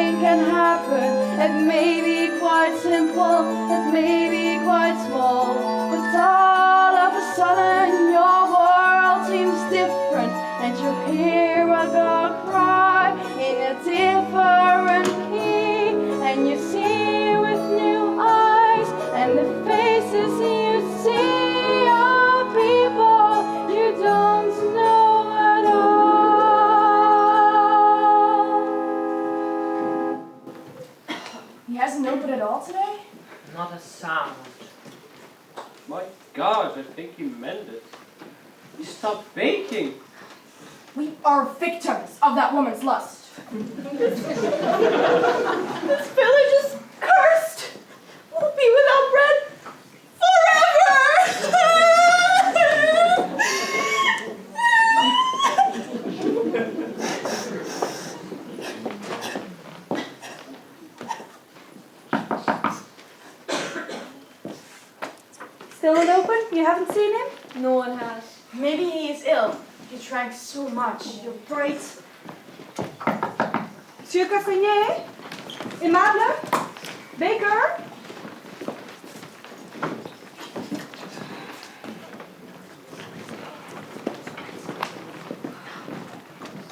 anything can happen. It may be quite simple, it may be quite small, but all of a sudden your world seems different, and you hear a girl cry in a different key, and you see with new eyes, and the faces you see are people you don't know at all. He hasn't opened at all today? Not a sound. My God, I think he meant it. He stopped baking. We are victims of that woman's lust. This village is cursed. We'll be without bread Still not open? You haven't seen him? No one has. Maybe he is ill. He drank so much. You're right. Monsieur Castaignet? Aimable? Baker?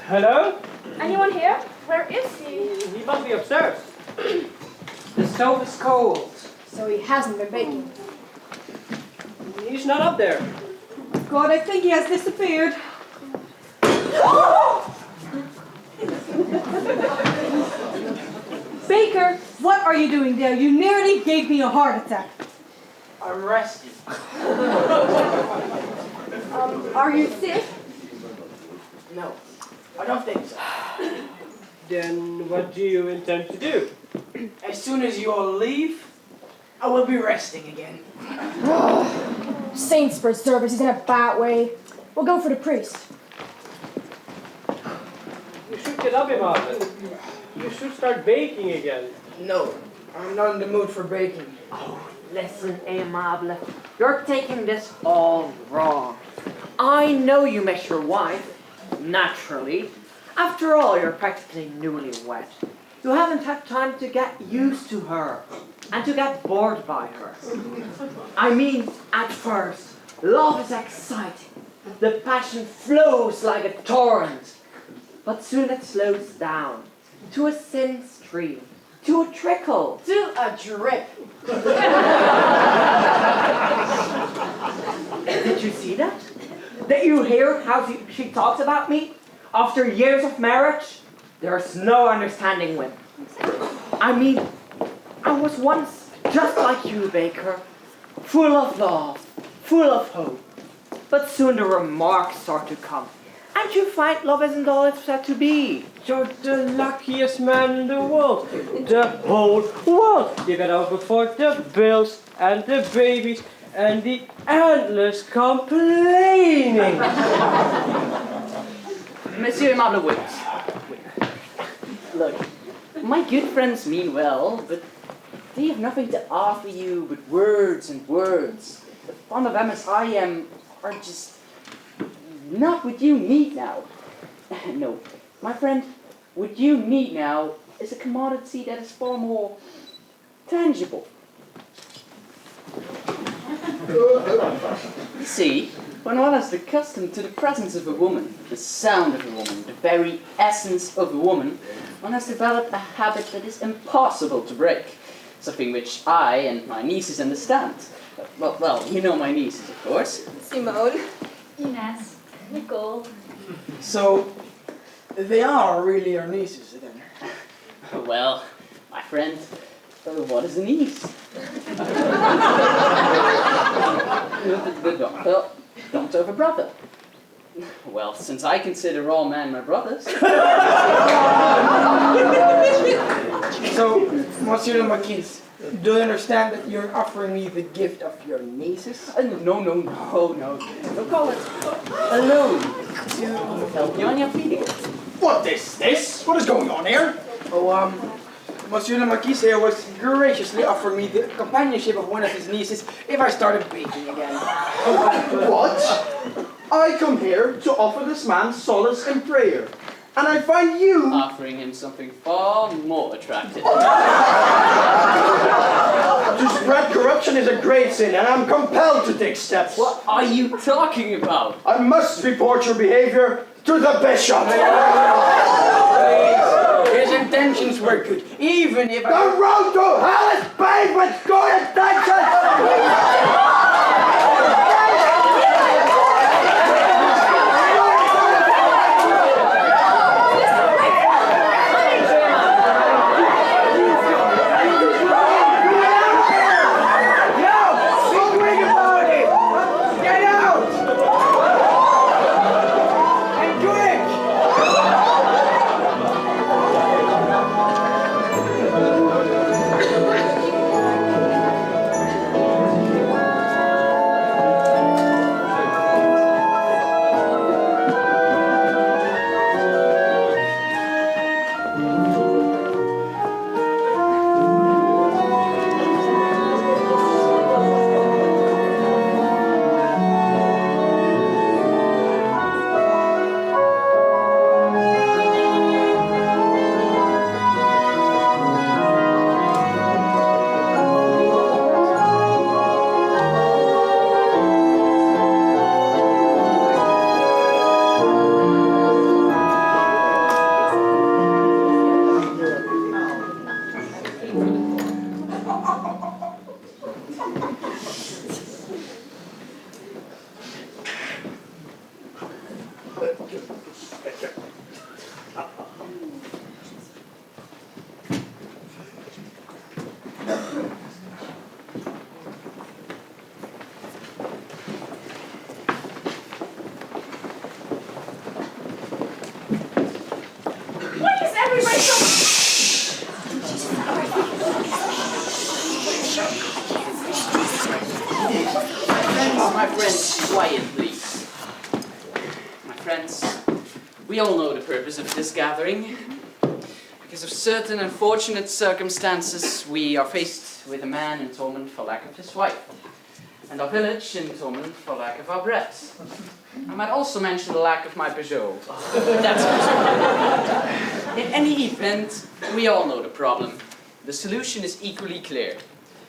Hello? Anyone here? Where is he? He must be upstairs. The stove is cold. So he hasn't been baking. He's not up there. God, I think he has disappeared. Baker, what are you doing there? You nearly gave me a heart attack. I'm resting. Are you sick? No, I don't think so. Then what do you intend to do? As soon as you all leave, I will be resting again. Saints preserve us, he's in a bad way. We'll go for the priest. You should get up, Aimable. You should start baking again. No, I'm not in the mood for baking. Oh, listen, Aimable. You're taking this all wrong. I know you miss your wife, naturally. After all, you're practically newlywed. You haven't had time to get used to her and to get bored by her. I mean, at first, love is exciting. The passion flows like a torrent. But soon it slows down to a thin stream, to a trickle, To a drip. Did you see that? Did you hear how she talks about me? After years of marriage, there's no understanding women. I mean, I was once just like you, Baker, full of love, full of hope. But soon the remarks start to come, and you find love isn't all it's said to be. You're the luckiest man in the world. The whole world. You got over for the bills and the babies and the endless complaining. Monsieur Aimable, wait. Look, my good friends mean well, but they have nothing to offer you but words and words. The fond of them as I am are just not what you need now. No, my friend, what you need now is a commodity that is far more tangible. You see, when one is accustomed to the presence of a woman, the sound of a woman, the very essence of a woman, one has developed a habit that is impossible to break. Something which I and my nieces understand. Well, you know my nieces, of course. Simone. Ines. Nicole. So, they are really your nieces then? Well, my friend, what is a niece? the daughter of a brother. Well, since I consider all men my brothers. So, Monsieur le Marquis, do you understand that you're offering me the gift of your nieces? No. Don't call it a loan to help you on your feet. What is this? What is going on here? Oh, Monsieur le Marquis here was graciously offering me the companionship of one of his nieces if I started baking again. What? I come here to offer this man solace and prayer. and I find you... offering him something far more attractive. To spread corruption is a great sin, and I'm compelled to take steps. What are you talking about? I must report your behavior to the bishop. His intentions were good, even if... The road to hell is paved with good intentions! My friends, quiet please. My friends, we all know the purpose of this gathering. Because of certain unfortunate circumstances, we are faced with a man in torment for lack of his wife, and our village in torment for lack of our bread. I might also mention the lack of my Peugeot. That's in any event, we all know the problem. The solution is equally clear.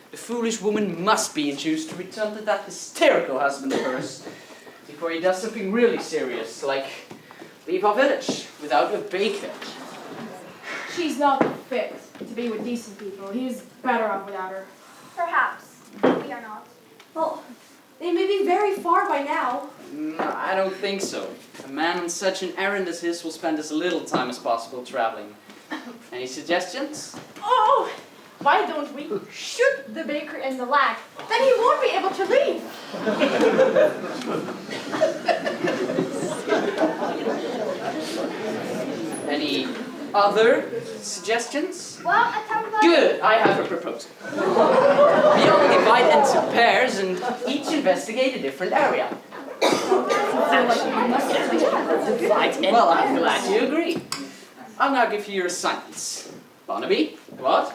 The foolish woman must be induced to return to that hysterical husband of hers before he does something really serious, like leave our village without a baker. She's not fit to be with decent people. He's better off without her. Perhaps. We are not. Well, they may be very far by now. No, I don't think so. A man on such an errand as his will spend as little time as possible traveling. Any suggestions? Oh! Why don't we shoot the baker in the leg? Then he won't be able to leave. Any other suggestions? Well, I thought about Good, I have a proposal. We all divide into pairs and each investigate a different area. Well, I'm glad you agree. I'll now give you your assignments. Barnaby, what?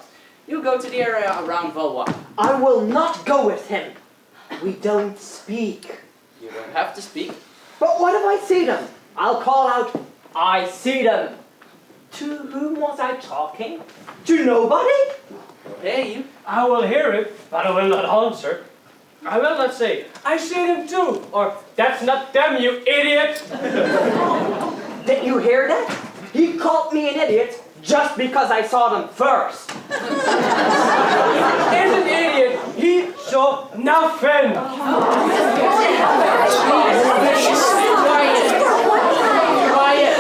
You go to the area around Valois. I will not go with him. We don't speak. You don't have to speak. But what if I see them? I'll call out, I see them. To whom was I talking? To nobody? Hey, you. I will hear it, but I will not answer. I will not say, I see them too, or that's not them, you idiot. Did you hear that? He called me an idiot just because I saw them first. Is an idiot, he saw nothing. Quiet.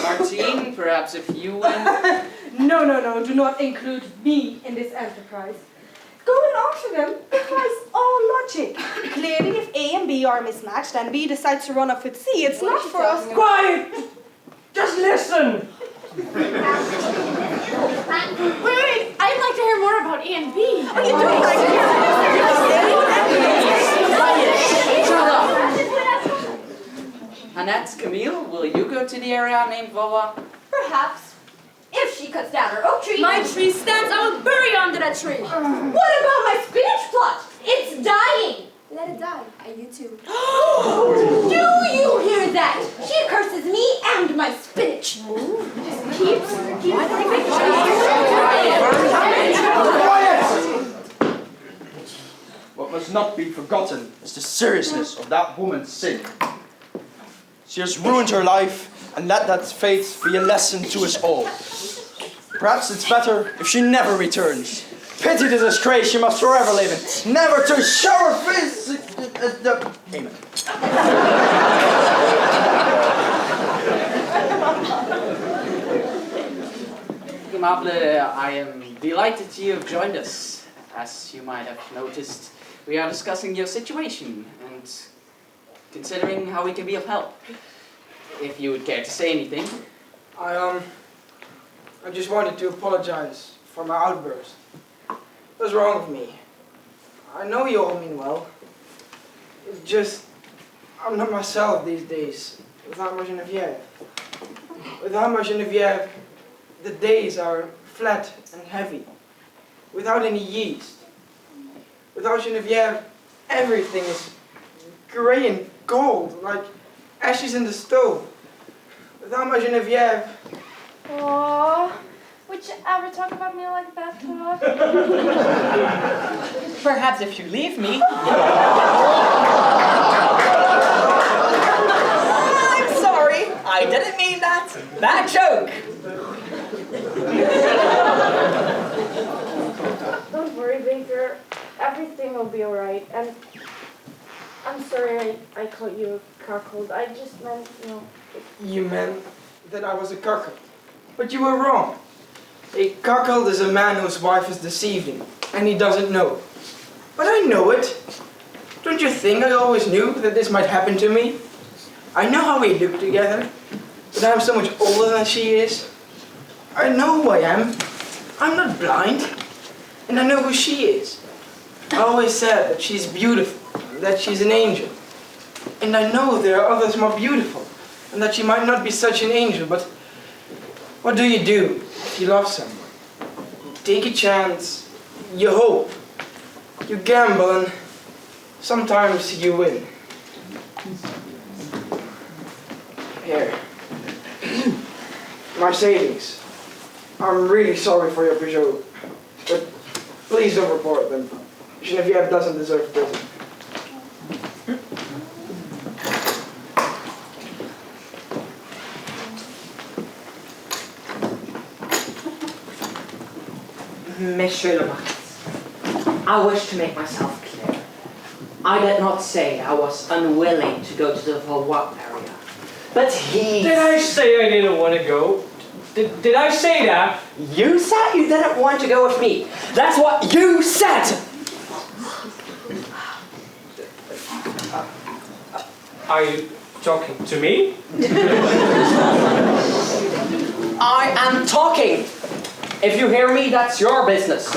Martine, perhaps if you win. No, do not include me in this enterprise. Going after them defies all logic. Clearly, if A and B are mismatched and B decides to run off with C, it's not for us. Quiet! Just listen. Wait, I'd like to hear more about A and B. What are you doing like Shut up. Annette, Camille, will you go to the area named Valois? perhaps. If she cuts down her oak tree. My tree stands, I will bury under that tree. What about my spinach plot? It's dying. Let it die. And you too. Do you hear that? She curses me and my spinach. Keeps Quiet! What must not be forgotten is the seriousness of that woman's sin. She has ruined her life, and let that fate be a lesson to us all. Perhaps it's better if she never returns. Pity the disgrace she must forever live in, never to show her face. Amen. Aimable, I am delighted you have joined us. As you might have noticed, we are discussing your situation and considering how we can be of help. If you would care to say anything. I just wanted to apologize for my outburst. What's wrong with me? I know you all mean well. It's just, I'm not myself these days. Without my Geneviève. Without my Geneviève, the days are flat and heavy. Without any yeast. Without Geneviève, everything is grey and gold, like ashes in the stove. Without my Geneviève. Aww. Would you ever talk about me like that, Claude? Perhaps if you leave me. I'm sorry. I didn't mean that. Bad joke. Don't worry, Baker. Everything will be alright. And I'm sorry I called you a cuckold. I just meant, You meant that I was a cuckold. But you were wrong. A cuckold is a man whose wife has deceived him, and he doesn't know. But I know it. Don't you think I always knew that this might happen to me? I know how we look together, that I'm so much older than she is. I know who I am. I'm not blind. And I know who she is. I always said that she's beautiful, that she's an angel. And I know there are others more beautiful, and that she might not be such an angel, but what do if you love someone? You take a chance, you hope, you gamble, and sometimes you win. Here. My savings. I'm really sorry for your Peugeot, but please don't report them. Geneviève doesn't deserve prison. Monsieur le Marquis, I wish to make myself clear. I did not say I was unwilling to go to the Valois area. But he... Did I say I didn't want to go? Did I say that? You said you didn't want to go with me. That's what you said! Are you talking to me? I am talking! If you hear me, that's your business.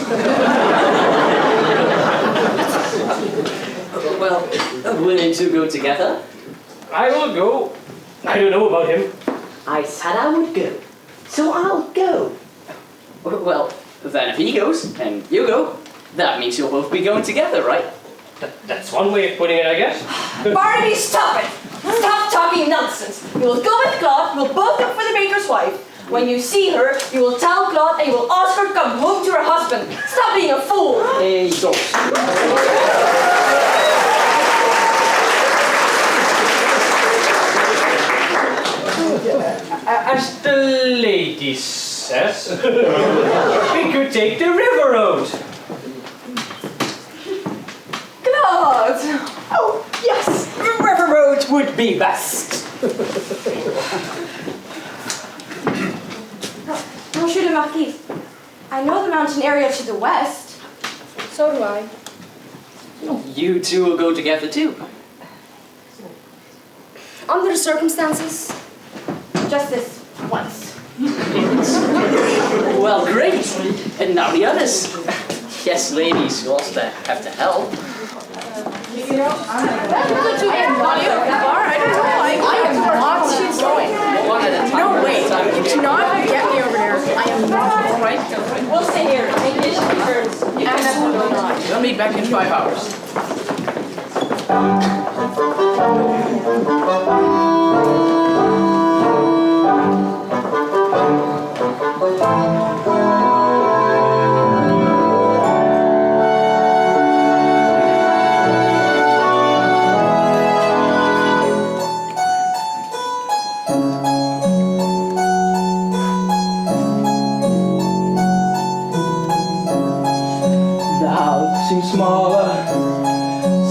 Well, willing to go together? I will go. I don't know about him. I said I would go. So I'll go. Well, then if he goes and you go, that means you'll both be going together, right? That's one way of putting it, I guess. Barnaby, stop it! Stop talking nonsense. You will go with Claude, we'll both look for the baker's wife. When you see her, you will tell Claude and you will ask her to come home to her husband. Stop being a fool! Hey, don't. As the lady says, we could take the river road. Claude! Oh, yes! The river road would be best. Monsieur le Marquis, I know the mountain area to the west. So do I. You two will go together too. Under the circumstances, just this once. Well, great. And now the others. Yes, ladies, you also have to help. I am not going. One at a time. No way. You cannot get me over there. I am not. All right, go for it. We'll stay here. Take it turns. We'll meet back in 5 hours. The house seems smaller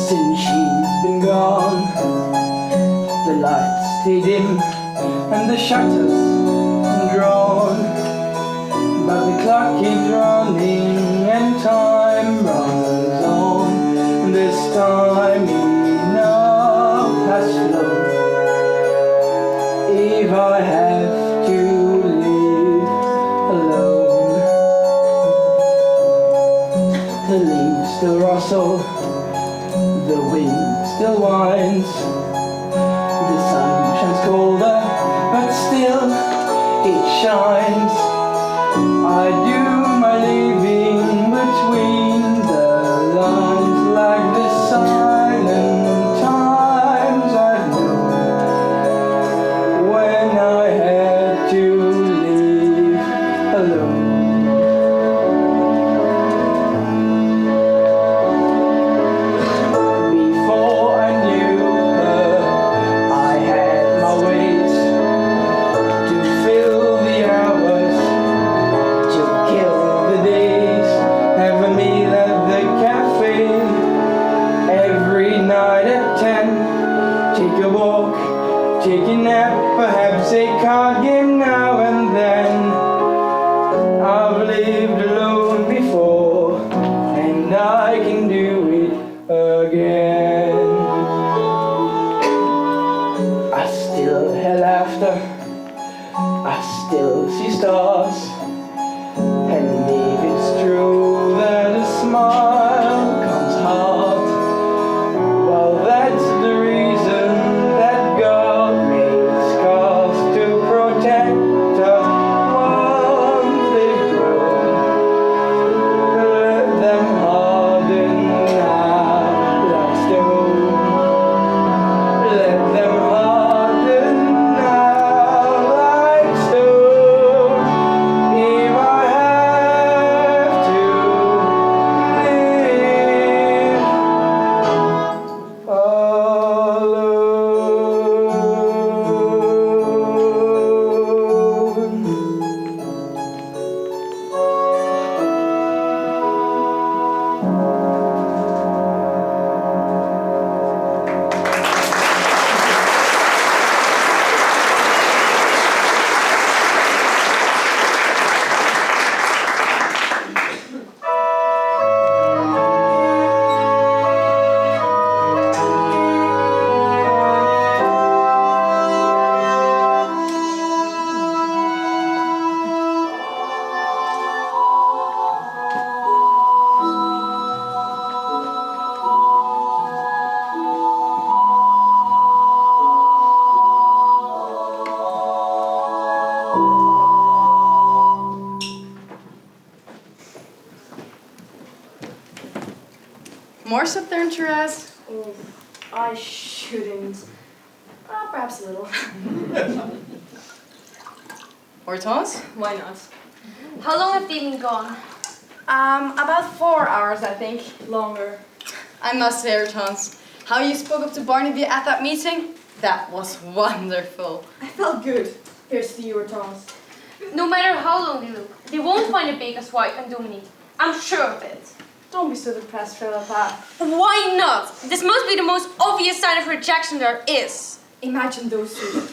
since she's been gone. The lights stay dim and the shutters drawn, but the clock keeps running and time runs on. This time enough has flown. If I have to live alone, the leaves still rustle, the wind still whines, the sun shines colder, but still it shines. I do my living between the lines, like the silent times I've known, when I had to live alone. Before I knew her, I had my ways to fill the hours, to kill the days, have a meal at the cafe every night at 10, take a walk, take a nap, perhaps a card game now and then. I've lived alone before, and I can do it again. I still hear laughter, I still see stars, and if it's true that a smile comes hard, well, that's the reason that God made scars, to protect us once they've grown. Let them harden now like stone. Let them harden now like stone. If I have to live alone. Morse up there in Shiraz? Oh, I shouldn't. Perhaps a little. Hortense? Why not? How long have they been gone? About 4 hours, I think. Longer. I must say, Hortense, how you spoke up to Barnaby at that meeting, that was wonderful. I felt good. Here's to you, Thomas. No matter how long they look, they won't find a baker's wife and Dominique. I'm sure of it. Don't be so depressed, Philippa. Why not? This must be the most obvious sign of rejection there is. Imagine those two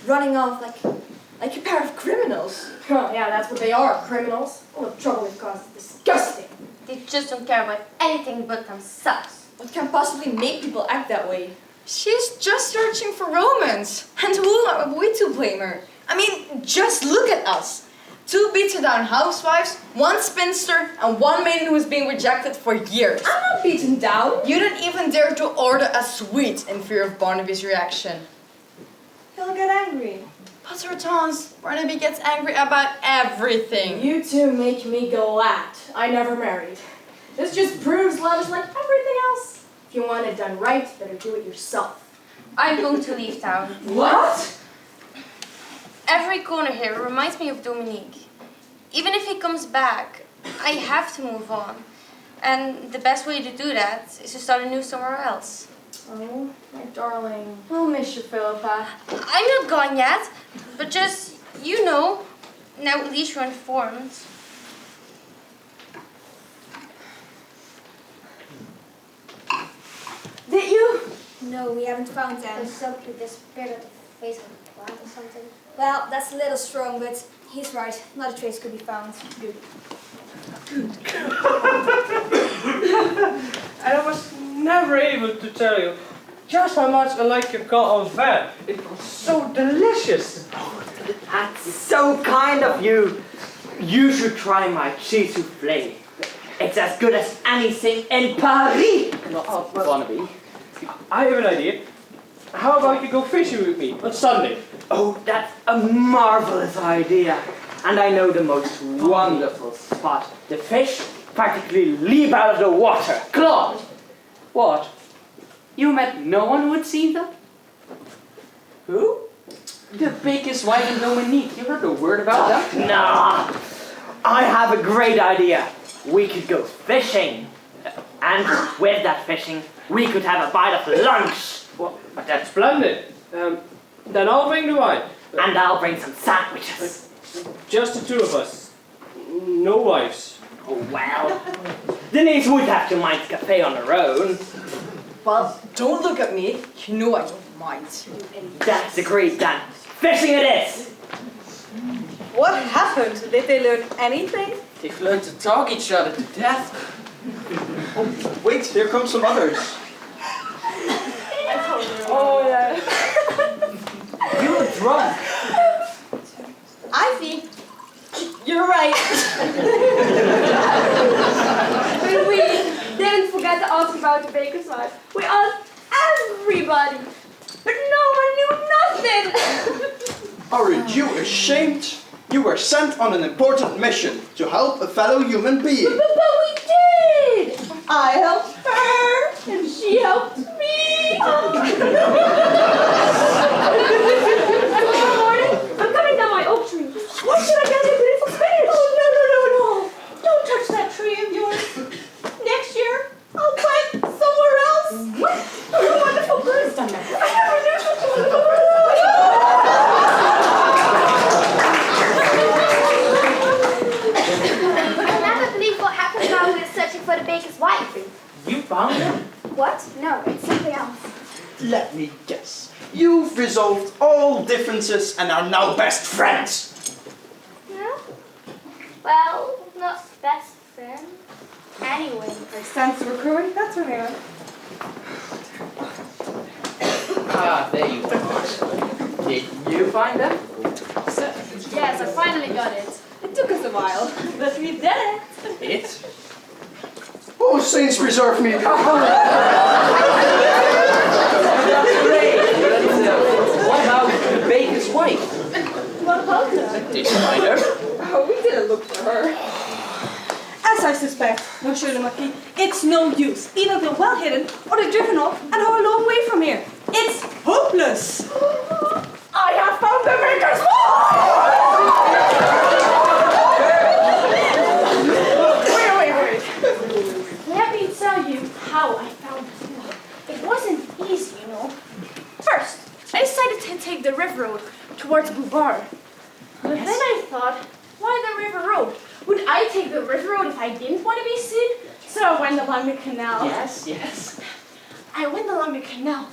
running off like a pair of criminals. Oh, yeah, that's what they are, criminals. All the trouble they've caused is disgusting. They just don't care about anything but themselves. What can possibly make people act that way? She's just searching for romance. And who are we to blame her? I mean, just look at us. 2 beaten down housewives, 1 spinster, and 1 maiden who is being rejected for years. I'm not beaten down. You didn't even dare to order a sweet in fear of Barnaby's reaction. He'll get angry. But Hortense, Barnaby gets angry about everything. You two make me glad I never married. This just proves love is like everything else. If you want it done right, better do it yourself. I'm going to leave town. What? Every corner here reminds me of Dominique. Even if he comes back, I have to move on. And the best way to do that is to start anew somewhere else. Oh, my darling. I'll miss you, Philippa. I'm not gone yet, but just, you know, now at least you're informed. Did you? No, we haven't found them. Something disappeared at the face of the plant or something. Well, that's a little strong, but he's right. Not a trace could be found. And I was never able to tell you just how much I like your cotton van. It was so delicious. That's so kind of you. You should try my cheese souffle. It's as good as anything in Paris. Wannabe. I have an idea. How about you go fishing with me on Sunday? Oh, that's a marvelous idea. And I know the most wonderful spot. The fish practically leap out of the water. Claude! What? You met no one who had seen them? Who? The baker's wife and Dominique. You heard a word about that? Nah. I have a great idea. We could go fishing. And with that fishing, we could have a bite of lunch. Well, that's splendid. Then I'll bring the wine. And I'll bring some sandwiches. Just the two of us. No wives. Oh, well. Denise would have to mind the cafe on her own. Well, don't look at me. You know I don't mind. That's agreed then. Fishing it is. What happened? Did they learn anything? They've learned to talk each other to death. Oh, wait, here come some others. Oh, yeah. You're drunk. Ivy, you're right. But we didn't forget to ask about the baker's wife. We asked everybody, but no one knew nothing. Aren't you ashamed? You were sent on an important mission to help a fellow human being. But we did! I helped her, and she helped me. Tomorrow morning, I'm coming down my oak tree. Why should I get a beautiful fish? Oh, no. Don't touch that tree of yours. Next year, I'll plant somewhere else. What? Oh, wonderful birds. I never knew such a wonderful bird. For the baker's wife. You found her? What? No, it's something else. Let me guess. You've resolved all differences and are now best friends. No? Well, not best friend. Anyway. Stands to recruit, that's what they are. Ah, there you are. Did you find them? Yes, I finally got it. It took us a while, but we did it. It? Oh, saints preserve me. That's great. What about the baker's wife? What about her? Did you find her? Oh, we didn't look for her. As I suspect, Monsieur le Marquis, it's no use. Either they're well hidden or they're driven off and are a long way from here. It's hopeless. I have found the baker's Let me tell you how I found it. It wasn't easy, you know. First, I decided to take the river road towards Bouvard. But then I thought, why the river road? Would I take the river road if I didn't want to be seen? So I went along the canal. Yes. I went along the canal,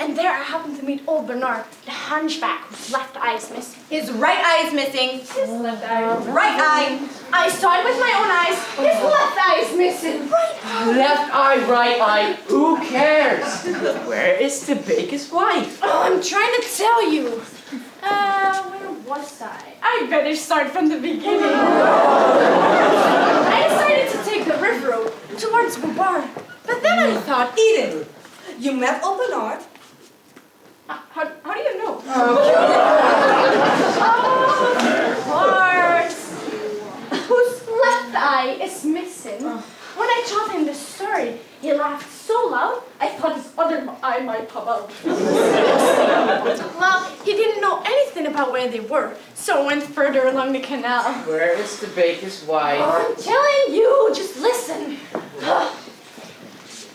and there I happened to meet old Bernard, the hunchback whose left eye is missing. His right eye is missing. His left eye. Right eye. I saw it with my own eyes. His left eye is missing. Left eye, right eye, who cares? Where is the baker's wife? Oh, I'm trying to tell you. Where was I? I better start from the beginning. I decided to take the river road towards Bouvard. But then I thought, Eden, you met old Bernard. how do you know? Oh, Bart, whose left eye is missing. When I told him the story, he laughed so loud, I might pop out. Well, he didn't know anything about where they were, so went further along the canal. Where is the baker's wife? I'm telling you, just listen.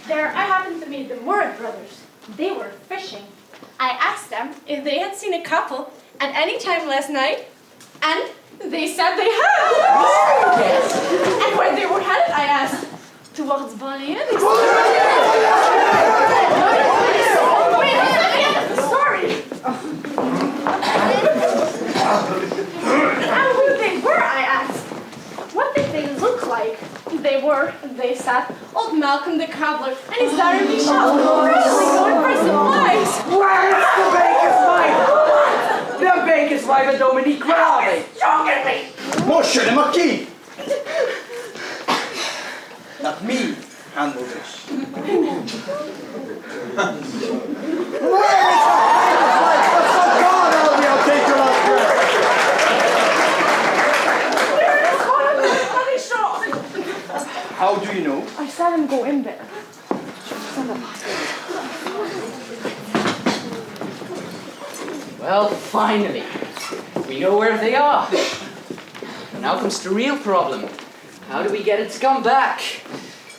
There, I happened to meet the Murray brothers. They were fishing. I asked them if they had seen a couple at any time last night, and they said they had. Yes. And where they were headed, I asked, towards Bali. Wait, that's not the end of the story. And who they were, I asked. What did they look like? They said, old Malcolm the cobbler and his daughter Michelle, really going for supplies. Where's the baker's wife? The baker's wife and Dominique, where are they? Joking me! Monsieur le Marquis! Let me handle this. I'll take your last breath. How do you know? I saw him go in there. Well, finally, we know where they are. Now comes the real problem. How do we get it to come back?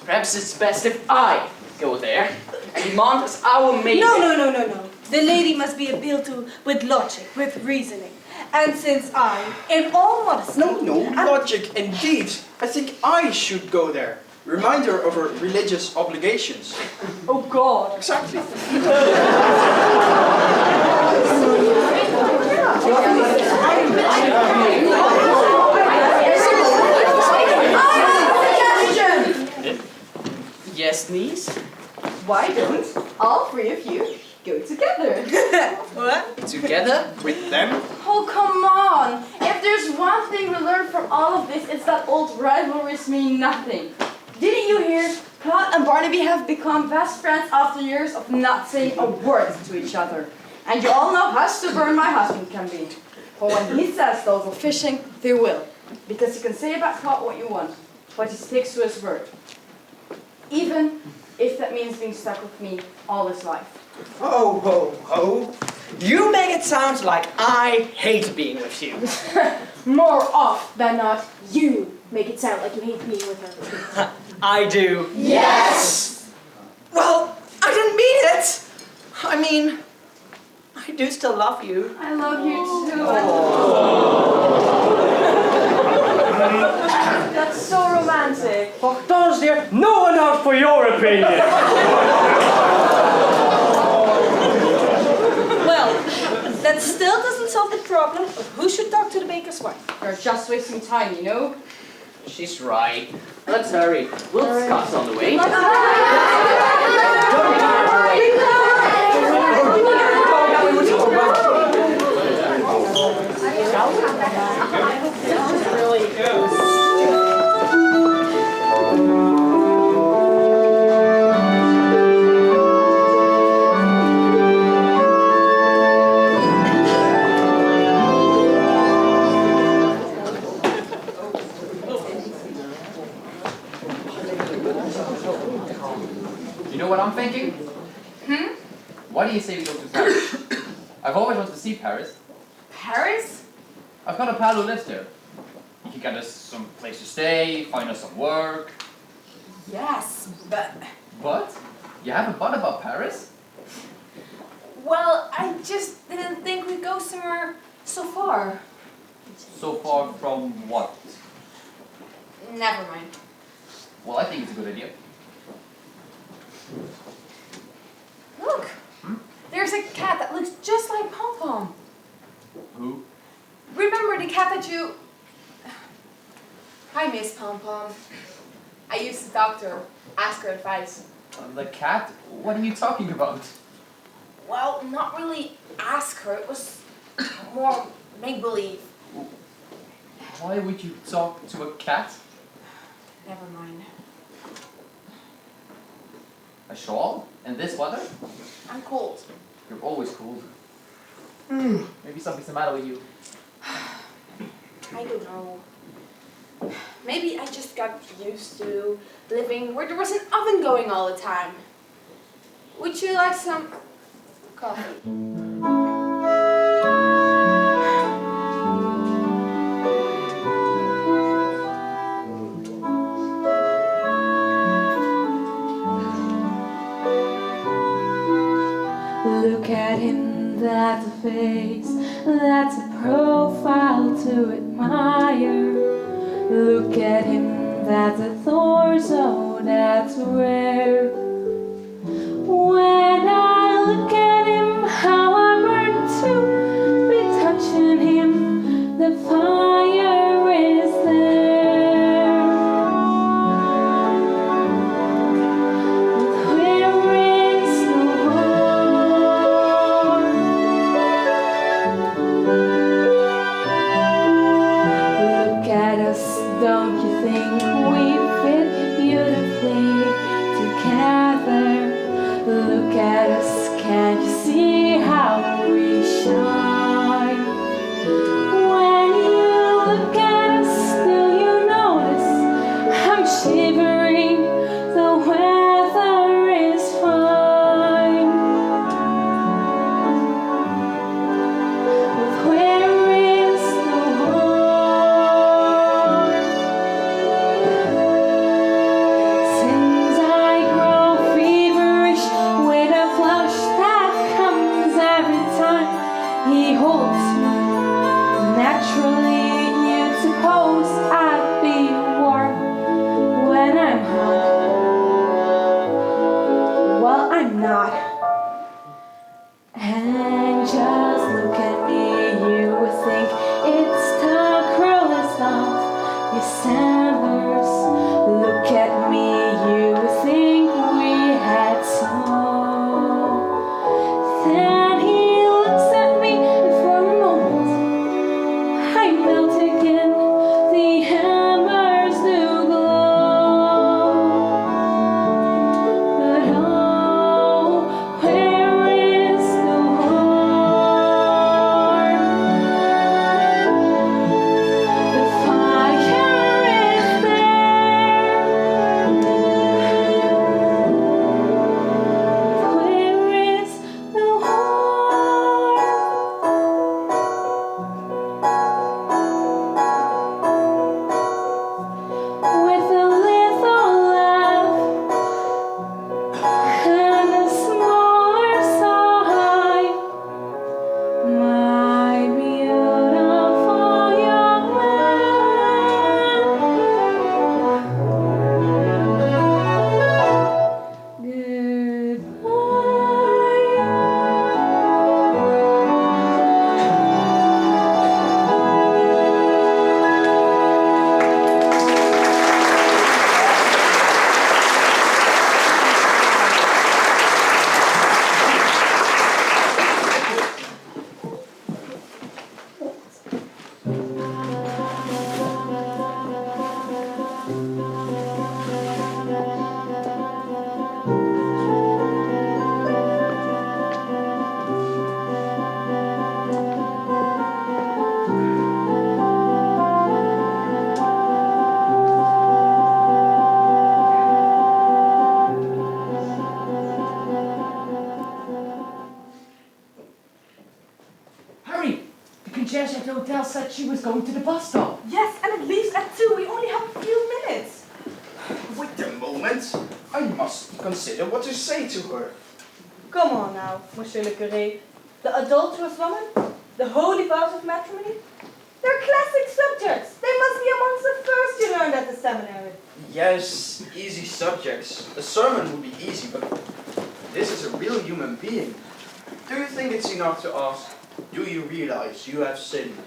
Perhaps it's best if I go there and demand as our maid. No. The lady must be appealed to with logic, with reasoning. And since I, in all modesty... No, logic indeed. I think I should go there. Reminder of her religious obligations. Oh God. Exactly. Yes, niece? Why don't all three of you go together? What? Together? With them? Oh, come on! If there's one thing we learned from all of this, it's that old rivalries mean nothing. Didn't you hear? Claude and Barnaby have become best friends after years of not saying a word to each other. And you all know how stubborn my husband can be. But when he says they'll go fishing, they will. Because you can say about Claude what you want, but he sticks to his word. Even if that means being stuck with me all his life. Oh, ho, ho. You make it sound like I hate being with you. More off than not, you make it sound like you hate being with her. I do. Yes! Well, I didn't mean it. I mean, I do still love you. I love you too. That's so romantic. Hortense, dear, no one asked for your opinion. Well, that still doesn't solve the problem of who should talk to the baker's wife. You're just wasting time, you know? She's right. Let's hurry. We'll discuss on the way. You know what I'm thinking? Why do you say we go to Paris? I've always wanted to see Paris. Paris? I've got a pal who lives there. He can get us some place to stay, find us some work. Yes, but... But? You haven't thought about Paris? Well, I just didn't think we'd go somewhere so far. So far from what? Never mind. Well, I think it's a good idea. Look! There's a cat that looks just like Pom Pom. Who? Remember the cat that you... Hi, Miss Pom Pom. I used to talk to her, ask her advice. The cat? What are you talking about? Well, not really ask her, it was more make-believe. Why would you talk to a cat? Never mind. A shawl? In this weather? I'm cold. You're always cold. Maybe something's the matter with you. I don't know. Maybe I just got used to living where there was an oven going all the time. Would you like some coffee. Look at him, that's a face, that's a profile to admire. Look at him, that's a torso, that's rare. When I look at him, how I burn to be touching him, the fire is there. Where is the heart? Look at us, don't you think we fit beautifully together? Look at us, can't you see how we shine? When you look at us, do you notice I'm shivering? The weather is fine. But where is the heart? Since I grow feverish with a flush that comes every time he holds me. Naturally, you'd suppose I'd be warm when I'm hot. Well, I'm not. And just look at me, you would think it's the cruelest of Decembers. Look at me, you would think we had snow. Then he looks at me, and for a moment I melt again. The embers do glow. But oh, where is the heart? The fire is there. Where is the heart? With a little laugh and a smaller sigh, my beautiful young man. Hurry! The concierge at the hotel said she was going to the bus stop. Yes, and it leaves at 2. We only have a few minutes. Wait a moment. I must consider what to say to her. Come on now, Monsieur le Curé. The adulterous woman, the holy vows of matrimony, they're classic subjects. They must be amongst the first you learned at the seminary. Yes, easy subjects. A sermon would be easy, but this is a real human being. Do you think it's enough to ask, do you realize you have sinned?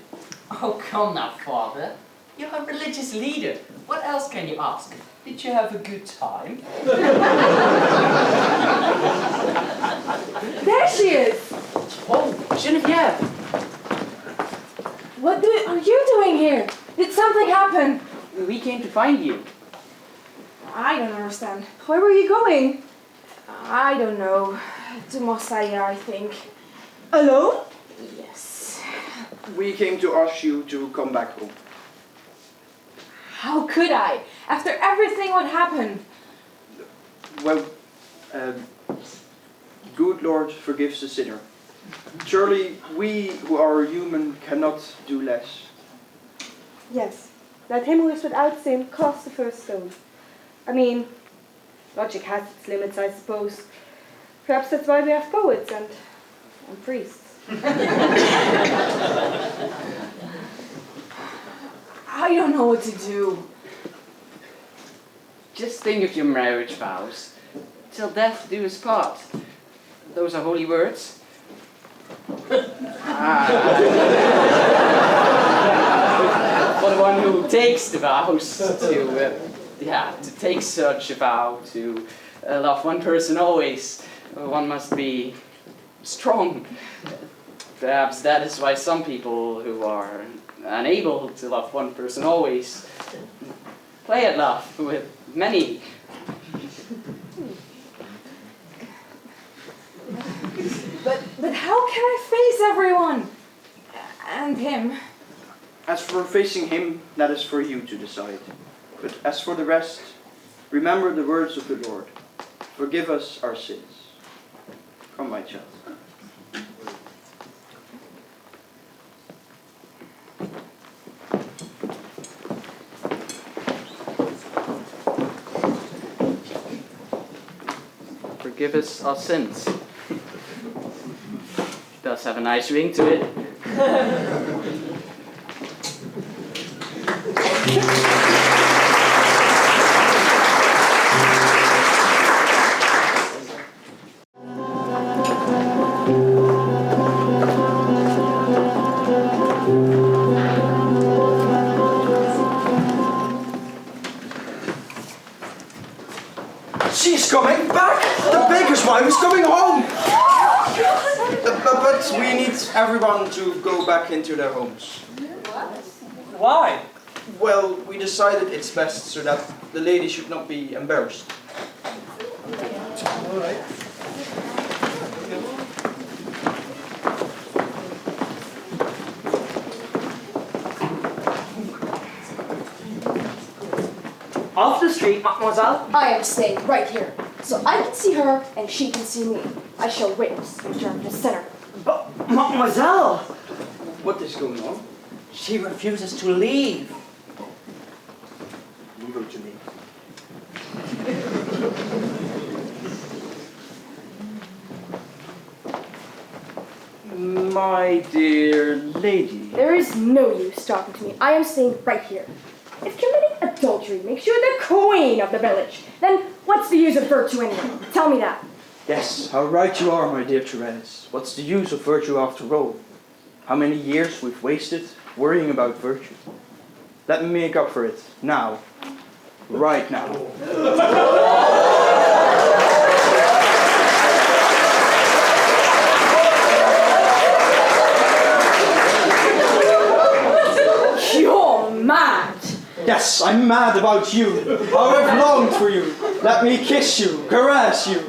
Oh, come now, Father. You're a religious leader. What else can you ask? Did you have a good time? There she is. Oh, Geneviève. What are you doing here? Did something happen? We came to find you. I don't understand. Where were you going? I don't know. To Mossaya, I think. Alone? Yes. We came to ask you to come back home. How could I? After everything what happened. Well, good Lord forgives the sinner. Surely we who are human cannot do less. Yes, let him who is without sin cast the first stone. I mean, logic has its limits, I suppose. Perhaps that's why we have poets and priests. I don't know what to do. Just think of your marriage vows. Till death do us part. Those are holy words. For the one who takes the vows to take such a vow, to love one person always, one must be strong. Perhaps that is why some people who are unable to love one person always play at love with many. But how can I face everyone? And him? As for facing him, that is for you to decide. But as for the rest, remember the words of the Lord. Forgive us our sins. Come, my child. Forgive us our sins. Does have a nice ring to it. She's coming back! The baker's wife is coming home! But we need everyone to go back into their homes. Why? Well, we decided it's best so that the lady should not be embarrassed. All right. Off the street, mademoiselle. I am staying right here, so I can see her and she can see me. I shall witness the return of the sinner. But, mademoiselle! What is going on? She refuses to leave. Leave her to me. My dear lady. There is no use talking to me. I am staying right here. If committing adultery makes you the queen of the village, then what's the use of virtue anyway? Tell me that. Yes, how right you are, my dear Therese. What's the use of virtue after all? How many years we've wasted worrying about virtue. Let me make up for it. Now. Right now. You're mad! Yes, I'm mad about you. How I've longed for you. Let me kiss you, caress you.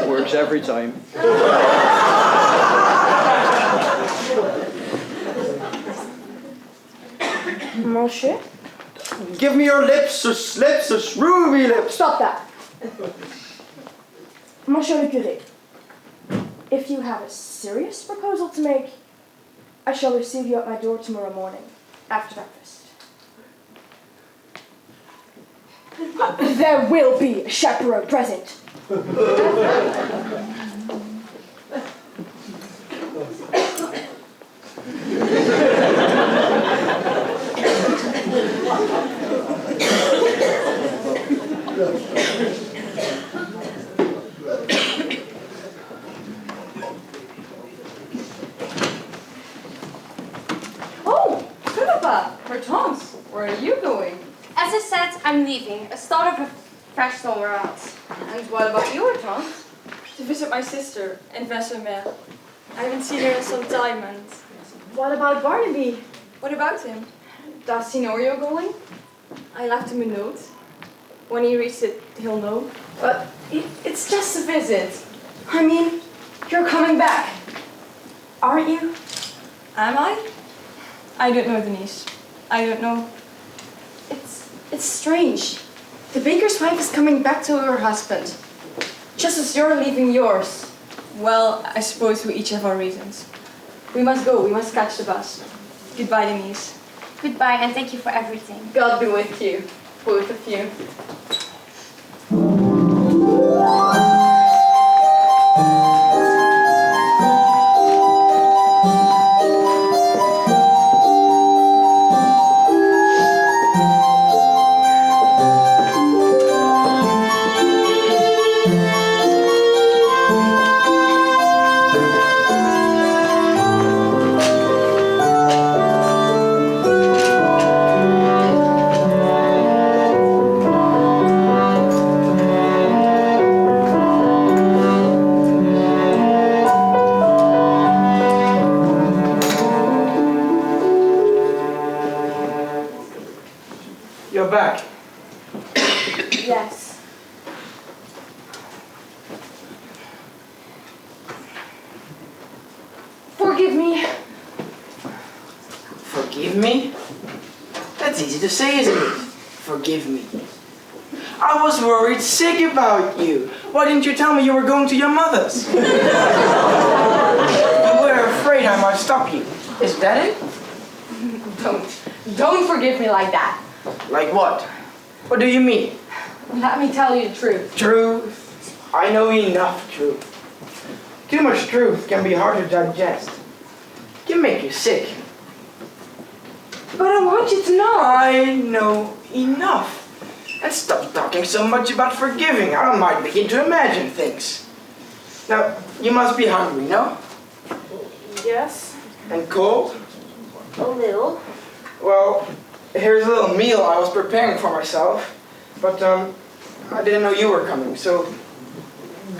Works every time. Monsieur? Give me your lips, those ruby lips. Stop that. Monsieur le curé, if you have a serious proposal to make, I shall receive you at my door tomorrow morning, after breakfast. There will be a chaperone present. Oh, Philippa, Bertans, where are you going? As I said, I'm leaving. I start up fresh somewhere else. And what about you, Bertans? To visit my sister in Vessemer. I haven't seen her in some time and... What about Barnaby? What about him? Does he know you're going? I left him a note. When he reads it, he'll know. But it's just a visit. I mean, you're coming back. Aren't you? Am I? I don't know, Denise. I don't know. It's strange. The baker's wife is coming back to her husband, just as you're leaving yours. Well, I suppose we each have our reasons. We must go, we must catch the bus. Goodbye, Denise. Goodbye, and thank you for everything. God be with you, both of you. You're back. Yes. Forgive me. Forgive me? That's easy to say, isn't it? Forgive me. I was worried sick about you. Why didn't you tell me you were going to your mother's? You were afraid I might stop you. Is that it? Don't forgive me like that. Like what? What do you mean? Let me tell you the truth. Truth? I know enough truth. Too much truth can be hard to digest. It can make you sick. But I want you to know. I know enough. And stop talking so much about forgiving. I might begin to imagine things. Now, you must be hungry, no? Yes. And cold? A little. Well, here's a little meal I was preparing for myself. But, I didn't know you were coming, so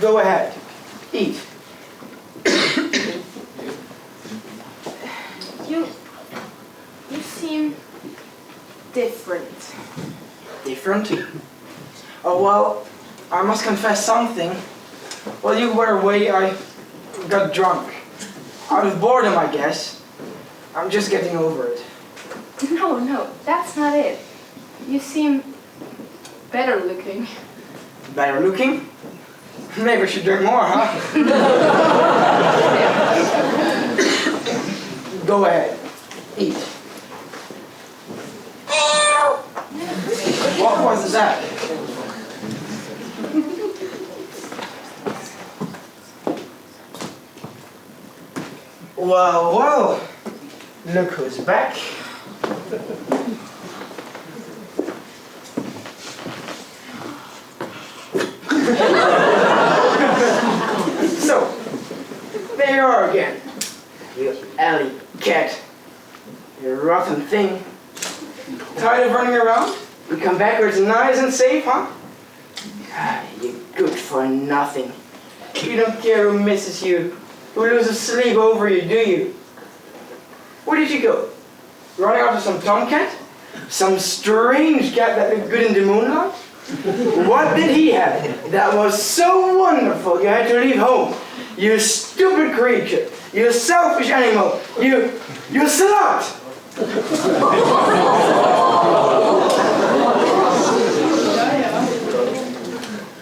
go ahead. Eat. You seem different. Different? Oh, well, I must confess something. While you were away, I got drunk. Out of boredom, I guess. I'm just getting over it. No, that's not it. You seem better looking. Better looking? Maybe I should drink more, huh? Go ahead. Eat. What was that? Well, look who's back. So, there you are again. You alley cat. You rotten thing. Tired of running around? You come backwards nice and safe, huh? Ah, you're good for nothing. You don't care who misses you, who loses sleep over you, do you? Where did you go? Running after some tomcat? Some strange cat that looked good in the moonlight? What did he have that was so wonderful you had to leave home? You stupid creature! You selfish animal! You slut!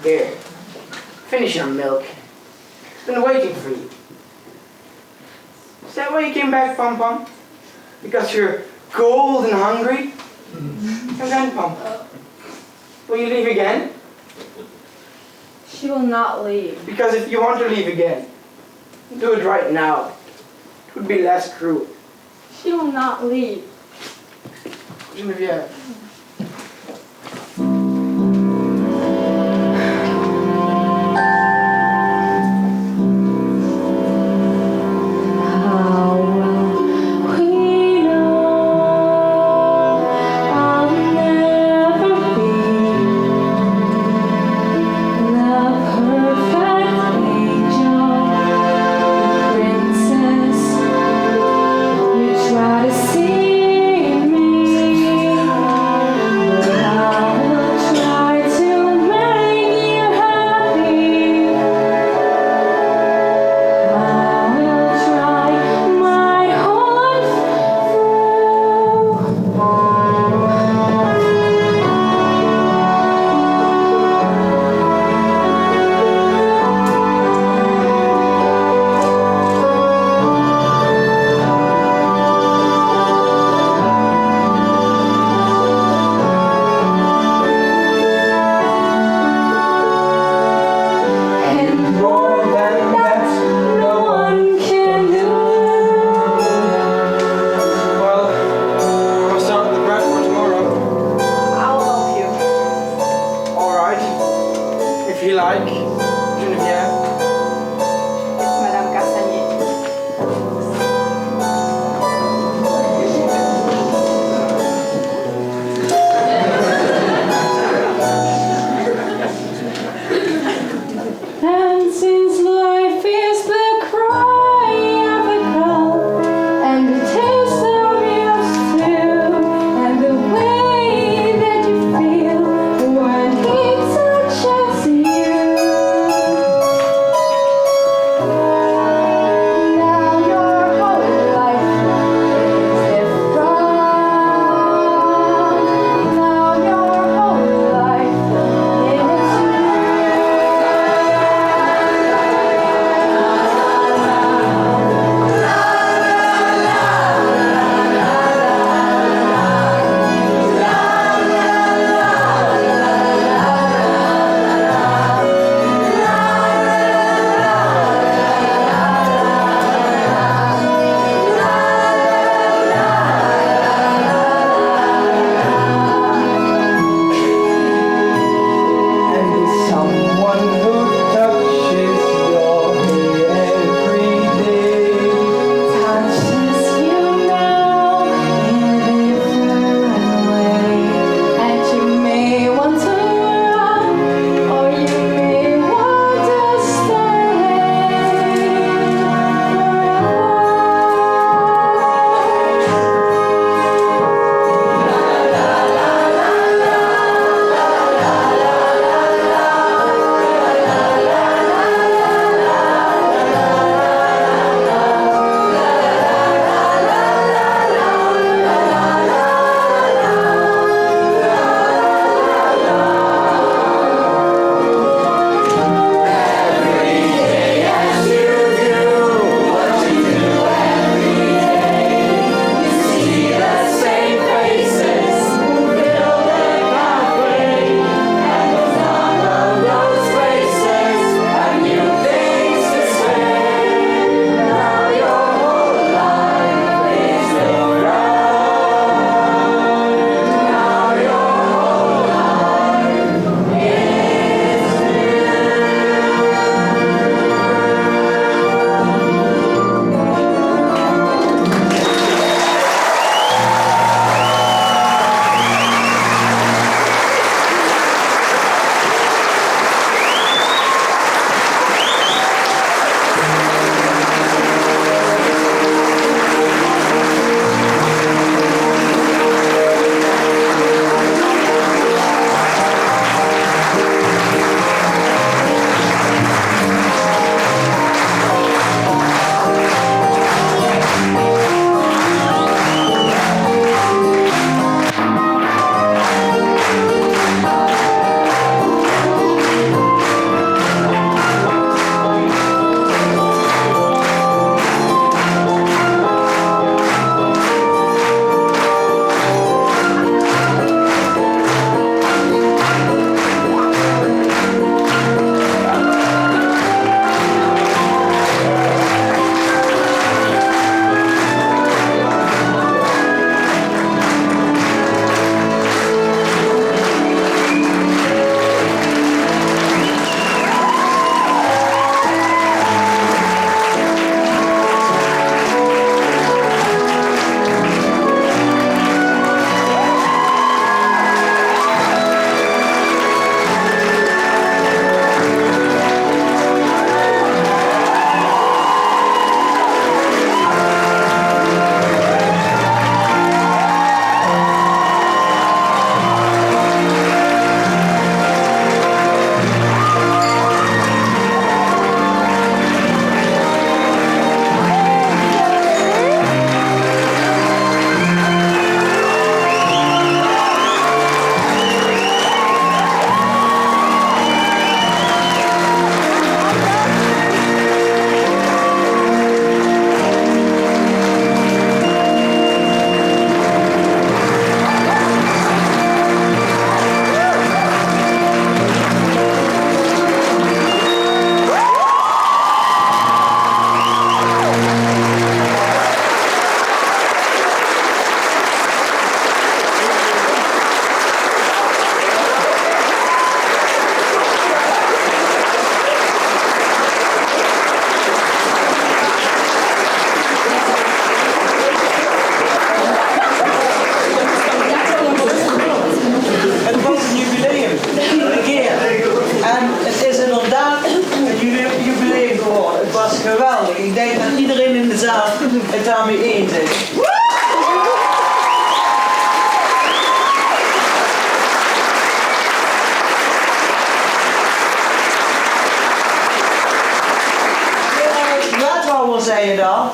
Here, finish your milk. It's been waiting for you. Is that why you came back, Pom Pom? Because you're cold and hungry? And then, Pom, will you leave again? She will not leave. Because if you want to leave again, do it right now. It would be less cruel. She will not leave. Geneviève. Try to see me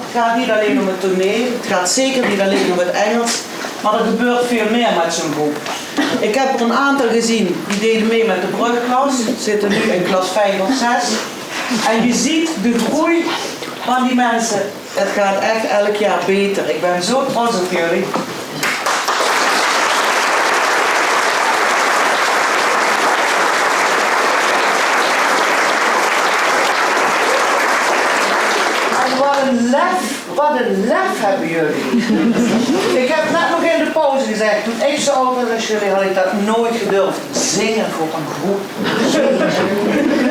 Het gaat niet alleen om het toneel, het gaat zeker niet alleen om het Engels, maar er gebeurt veel meer met zo'n groep. Ik heb er een aantal gezien die deden mee met de brugklas, zitten nu in klas 5 of 6. En je ziet de groei van die mensen. Het gaat echt elk jaar beter. Ik ben zo trots op jullie. Wat een lef hebben jullie. Ik heb net nog in de pauze gezegd, toen ik zo oud was als jullie, had ik dat nooit gedurfd. Zingen voor een groep.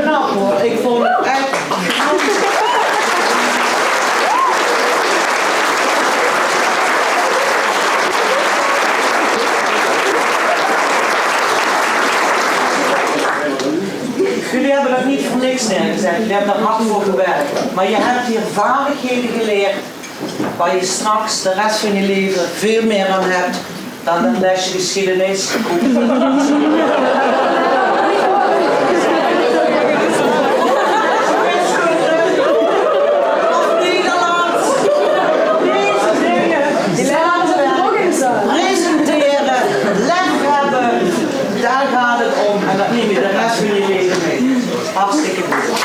Knap hoor, ik vond het echt Jullie hebben dat niet voor niks neergezet, jullie hebben er hard voor gewerkt. Maar je hebt hier vaardigheden geleerd waar je straks de rest van je leven veel meer aan hebt dan een lesje geschiedenis. Presenteren, lef hebben, daar gaat het om en dat neem je de rest van je leven mee. Hartstikke goed.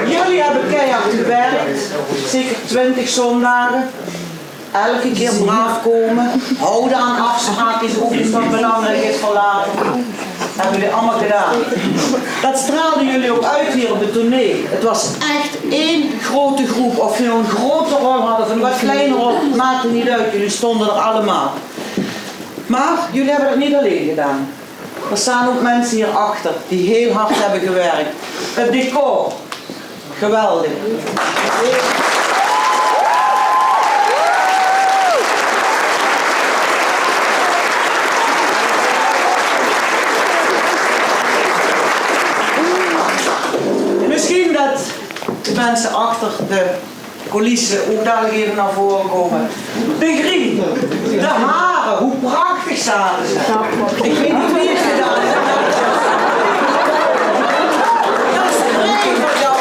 Jullie hebben keihard gewerkt, zeker 20 zondagen. Elke keer braaf komen, houden aan afspraken is ook iets wat belangrijk is voor later. Dat hebben jullie allemaal gedaan. Dat straalden jullie ook uit hier op het toneel. Het was echt één grote groep. Of jullie een grote rol hadden of een wat kleine rol, maakte niet uit. Jullie stonden er allemaal. Maar jullie hebben het niet alleen gedaan. Er staan ook mensen hier achter die heel hard hebben gewerkt. Het decor, geweldig. Misschien dat de mensen achter de coulissen ook dadelijk even naar voren komen. De griet, de haren, hoe prachtig zaten ze. Ik weet niet wie het gedaan heeft. Dat is vreemd voor jou.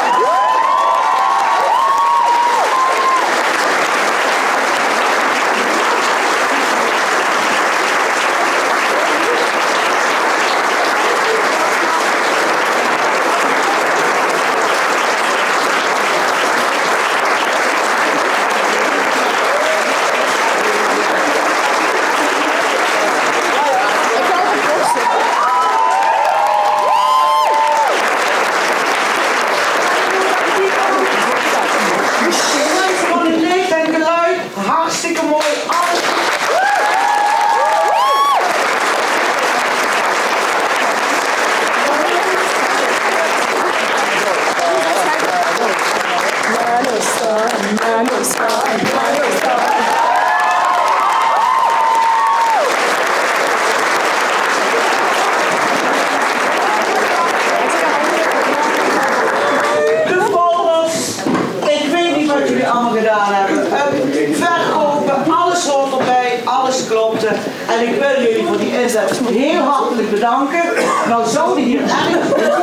En ik wil jullie voor die inzet heel hartelijk bedanken. Nou zouden hier eigenlijk...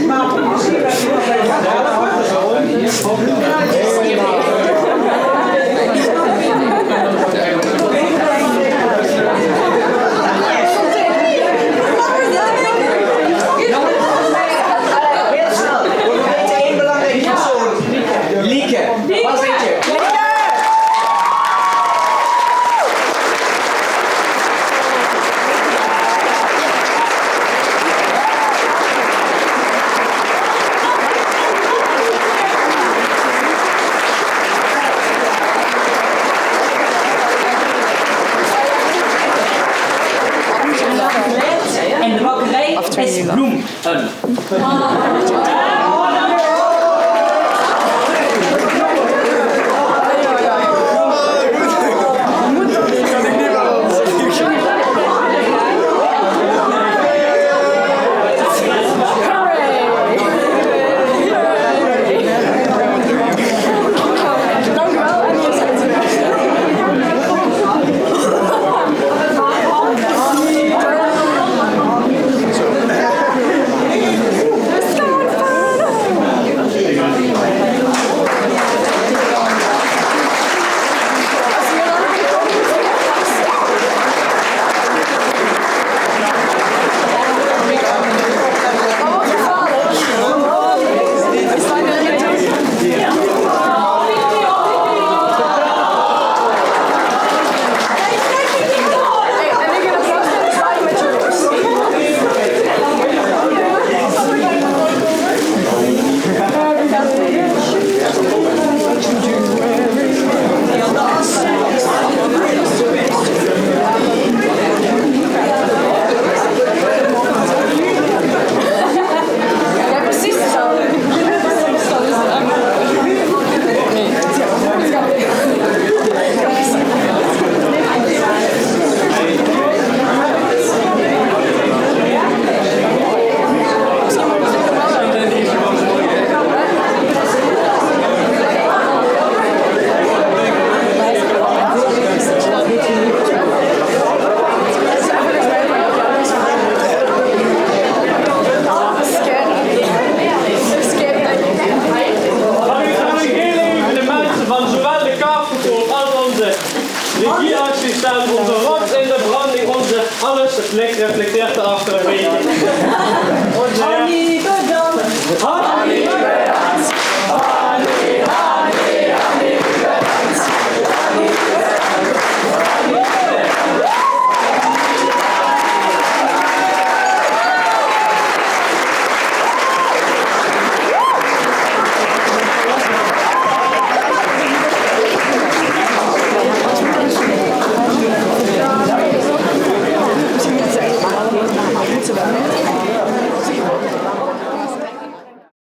Maar misschien dat je nog even heel snel. Weet je één belangrijk persoon? Lieke. Wat weet je? En de bakkerij is bloem. En onze rots in de branding, alles, het licht reflecteert erachter een beetje. Annie, bedankt.